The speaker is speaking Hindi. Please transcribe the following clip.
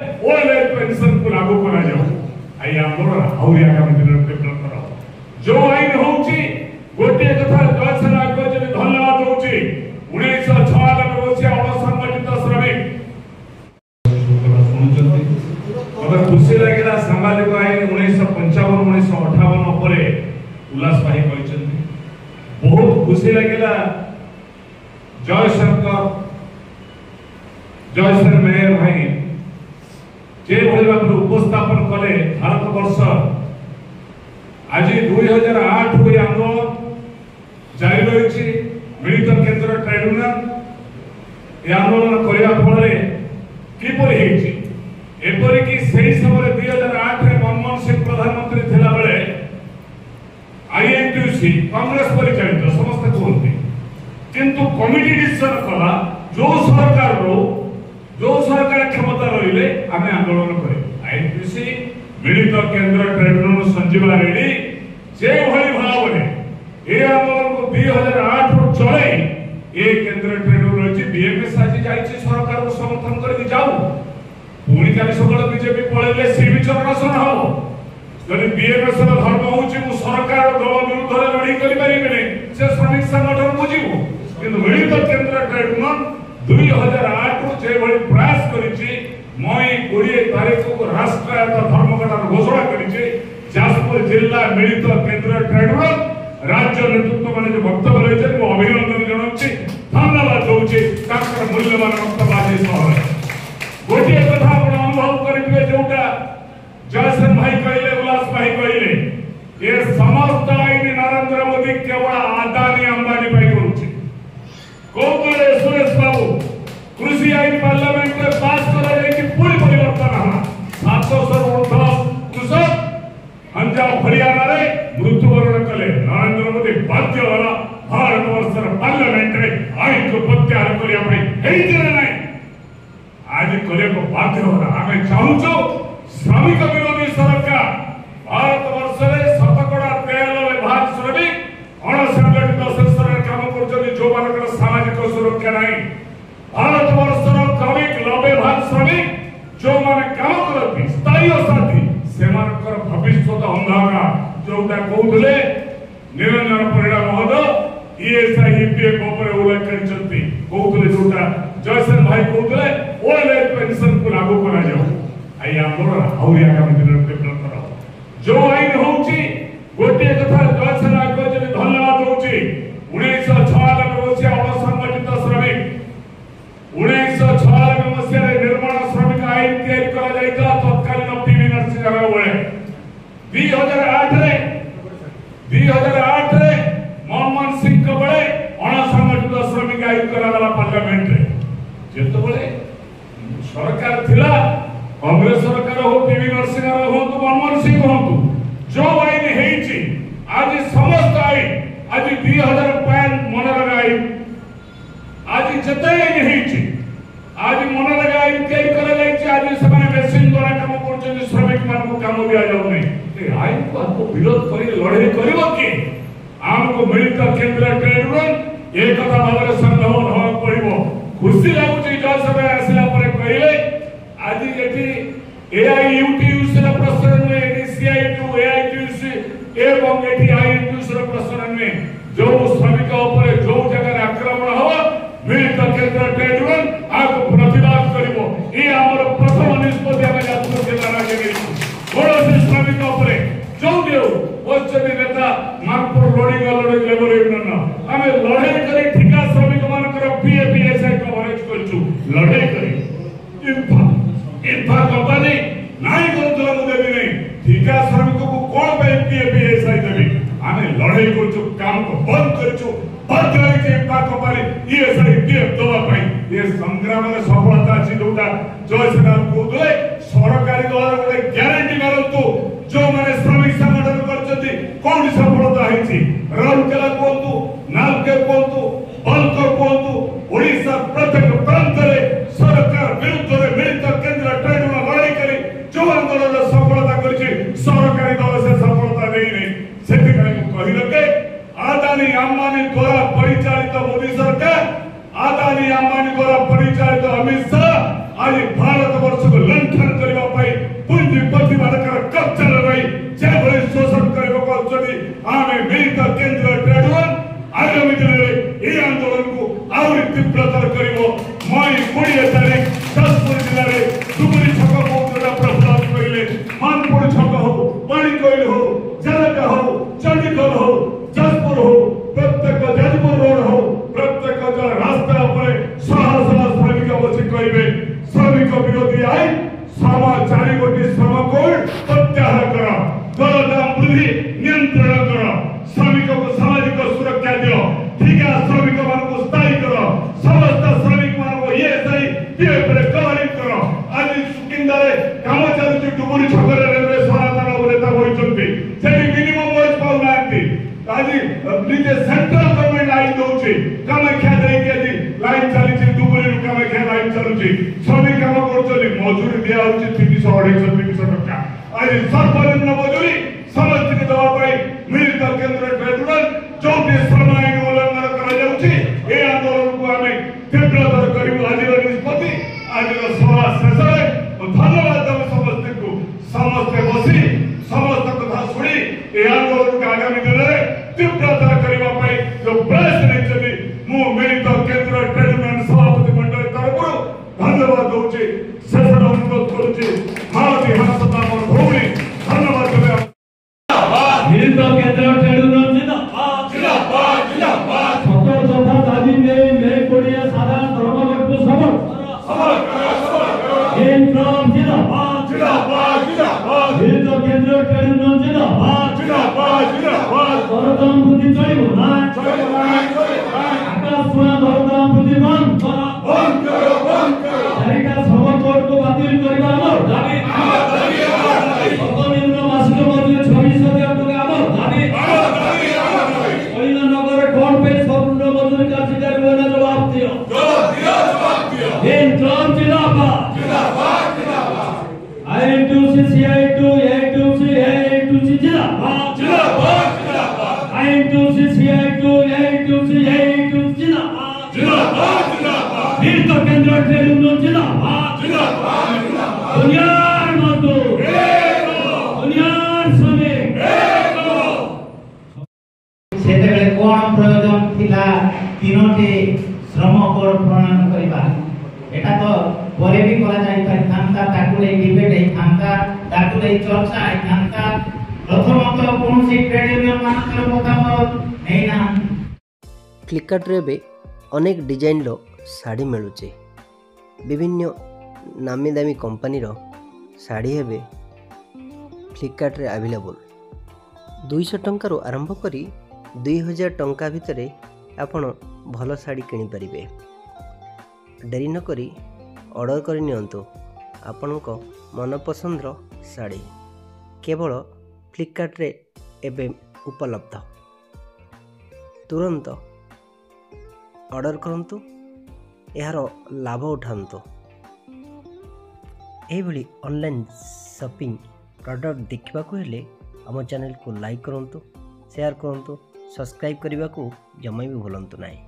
ओल्ड एज पेंशन को लागू करा जाओ आई आंदोलन आउरी आगामी दिन में तीव्र करो जो आईन होउची गोटे कथा जयसन आको जे धन्यवाद होउची 1996 मसिया असंगठित श्रमिक मगर खुशी लागेला सामाजिक आईन 1955 1958 परे उल्लास भाई कहचंती बहुत खुशी लागेला जयसन मेयर भाई जे भली भाव उपस्थापन कले भारत वर्ष आज 2008 हुई आंदोलन जारी रही मिलित केंद्र ट्रेड यूनियन ये आंदोलन करने फल किपर एपरिक से समय 2008 मनमोहन सिंह प्रधानमंत्री थिला बेले आईएनटीयूसी कांग्रेस परिचालित समस्त कहते किंतु कमिटी डिसीजन कला जो सरकार क्षमता रहिले आम आंदोलन करे आईएनटीयूसी मिलित केंद्र ट्रेड यूनियन संजीवा रेड्डी जे भली भाव में ए आंदोलन को 2008 रु चले ए केंद्र ट्रेड यूनियन रही बीएमएस आज जाइए सरकार को समर्थन करके जाऊ पुणी काली सकाळ बीजेपी पळेले से विचरणसन हो जदि बीएमएस धर्म होची मु सरकार दल विरुद्ध लड़ी करि परिबेने से श्रमिक संगठन बुझिबो किंतु मिलित केंद्र ट्रेड यूनियन 2008 रु जे भली प्रयास करिछि मई 20 तारिख को राष्ट्रीय धर्मघटन घोषणा करिछि जाजपुर जिला मिलित केंद्र ट्रेड यूनियन राज्य नेतृत्व माने जो वक्तव्य रहिছে मु अभिनंदन जणाउछि धन्यवाद दउछि ताकर मूल्यवान वक्तव्य आज सहर गोटे कथा आपण अनुभव करिबे जोटा जयसन भाई कहले उल्लास भाई कहले ये समस्त आईन नरेंद्र मोदी केवल आदानी अंबानी भाई करूचे कोकले सुरेश बाबू कृषि आईन पार्लियामेंट में पास करा जाय कि पूरी परिवर्तन हला 700 ऊर्ध्व कृषक पंजाब हरियाणा रे मृत्युवरण कले नरेंद्र मोदी बाध्य होला भारत वर्ष पार्लियामेंट रे आईन को प्रत्याहार करिया पई हेई दिने नै आज कले को बाध्य होला आमे चाहूचो श्रमिक विरोधी सरकार भारत वर्ष में शतकड़ा 93 भाग श्रमिक अणसंगठित क्षेत्र में काम कर जो मान सामाजिक सुरक्षा नहीं भारत वर्ष क्रमिक 90 भाग श्रमिक जो मान काम करती स्थायी साथी से भविष्य अंधारा जोटा कहते निरंजन परिड़ा महोदय ईएसआई ईपीएफ उल्लेख कहते जोटा जयसन भाई कहते ओल्ड एज पेंशन को लागू करा जाओ आई आंदोलन आउरी आगामी दिन में तीव्र करो जो आईन होउची गोटे कथा जयसन आको जे धन्यवाद होउची 1996 मसिया असंगठित श्रमिक 1996 मसिया रे निर्माण श्रमिक आईन तैयारी करा जायता तत्कालीन पीवी नरसिंह राव बेले 2008 रे मनमोहन सिंह के बेले अणसंगठित श्रमिक आईन करा गला पार्लियामेंट रे जेतो बेले सरकार थिला कांग्रेस सरकार हो पीवी नरसिंह राव हो तो मनमोहन सिंह हो जो आईन हेची आज समस्त आईन आज 2005 मनरेगा आईन आज जते आईन हेची आज मनरेगा आईन तैयारी करा जायछि आज समान मेसिन द्वारा काम करछन श्रमिक मान को काम दिया जाउ नै ए आईन को आपको विरोध करी लड़ाई करिवो कि हमको मिलित केंद्र ट्रेड यूनियन एक कथा भाବରେ संभव होवा पड़िबो खुशी लागुची जो समय आसिला परे कहिले आज एटी एआईयूटीयूसी रा प्रसारण में एडीसीआई टू एआईटीयूसी एवं एटी आईएनटीयूसी रा प्रसारण में जो श्रमिक ऊपर जो जगह आक्रमण हो मिलित केंद्र ट्रेड यूनियन आको प्रतिवाद करिवो ए हमर प्रथम निष्पत्ति हम जातपुर जिल्ला रा गेली कोनोसी श्रमिक ऊपर जो देउ पश्चिमी नेता मानपुर लोडिंग लेबर यूनियन हमें लड़ाई करी ठिका श्रमिक मानकर पीएपीएसआई कवरेज करछु लड़ाई करी इन्फा कंपनी नाही करतला मु देबी नै ठिका श्रमिक को कोन पे पीएपीएसआई देबी आमे लड़ाई करछु काम को बंद करछु बंद करे के इन्फा कंपनी ईएसआई पीएफ दवा पई ये संग्राम में सफलता अछि जोटा जयसन कोदले सरकारी दल रे ग्यारंटी करंतु जो माने श्रमिक संगठन करछथि कोन सफलता हेछि राउरकेला कोंतु नालके कोंतु बलकर कोंतु ओडिसा प्रत्येक प्रांत रे सरकार विरुद्ध रे मिलित केंद्र ट्रेड यूनियन लड़ाई करी जो आंदोलन सफलता करछि सरकारी दल से सफलता देई नै सेति काई कहिलो के आदानी अंबानी द्वारा परिचालित मोदी सरकार आदानी अंबानी द्वारा परिचालित अमित शाह आज भारत वर्ष को लंठ काम चलुची डुबुरी छकरे रेलवे सनातन नेता होइचंती सेठी मिनिमम वेज पाउनांती आज निजे सेंट्रल गवर्नमेंट लाइन दउची कामाख्या देई के लाइन चलीची डुबुरी कामाख्या लाइन चलुची सभी काम करचली मजूरी दिया होची 300 250 टका आज सर्वनिम्न मजूरी समस्त के दवा पाई मिलित केंद्र ट्रिब्यूनल जो भी श्रम आईन उल्लंघन करा जाउची ए आंदोलन को हमें तीव्रतर करिबो आज निष्पत्ति आज सभा शेष है धन्यवाद देव समस्त को समस्त बसी समस्त कथा सुनी ए आंदोलन के आगामी दिन में तीव्रतर करिबा पाई जो प्रयास नहीं मु मिलित केंद्र ट्रिब्यूनल सभापति मंडल तरफ धन्यवाद दउची शेष अनुरोध करूची मानवी हासता मोर भौणी धन्यवाद देवे मिलित केंद्र ट्रिब्यूनल जिंदाबाद जिंदाबाद जिंदाबाद सतर तथा दाबी में मैं कोडिया साधारण धर्मघट को सफल केंद्र जिंदाबाद जिंदाबाद जिंदाबाद मिलित केंद्र ट्रिब्यूनल जिंदाबाद जिंदाबाद जिंदाबाद धर्म बुद्धि चलिबो ना आकाश सुना धर्म बुद्धि बंद करो चारिटा श्रम कोड को बातिल करबा हमर दाबी सर्वनिम्न मासिक मजूरी 26,000 टका हमर दाबी नगर कोड पे सर्वनिम्न मजूरी कार्यकारी होना जवाब दियो केंद्र जिंदाबाद जिंदाबाद जिंदाबाद I2C I2C I2C जिंदाबाद जिंदाबाद जिंदाबाद I2C I2C जिंदाबाद जिंदाबाद जिंदाबाद मिलित केंद्र ट्रिब्यूनल जिंदाबाद जिंदाबाद जिंदाबाद दुनियार मजदूर दुनियार श्रमिक सेतेबेले कोन प्रयोजन थिला तीनोटी श्रम कोड प्रणाम करिबा एटा तो परे भी करा जाई थांता ताकुले डिबेट है थांता ताकुले चर्चा है थांता प्रथमत कोनसी ट्रेड यूनियन मानकर मतामत नहीं ना फ्लिपकार्ट रे बे अनेक डिजाइन रो साड़ी मिलुचे विभिन्न नामी दामी कंपनी रो साड़ी हेबे फ्लिपकार्ट रे अवेलेबल 200 टंका रो आरंभ करी 2000 टंका भितरे आपण भल साड़ी किनि परिबे डेरी न करी ऑर्डर करि नियंतु आपनको मनपसंद रो साड़ी केवल फ्लिपकार्ट रे एबे उपलब्ध तुरंत ऑर्डर करंतु यार लाभ उठांतु एभली ऑनलाइन शॉपिंग प्रोडक्ट देखा हेले आम चैनल को लाइक करंतु शेयर करंतु सब्सक्राइब करने को जमा भी भूलंतु नहीं।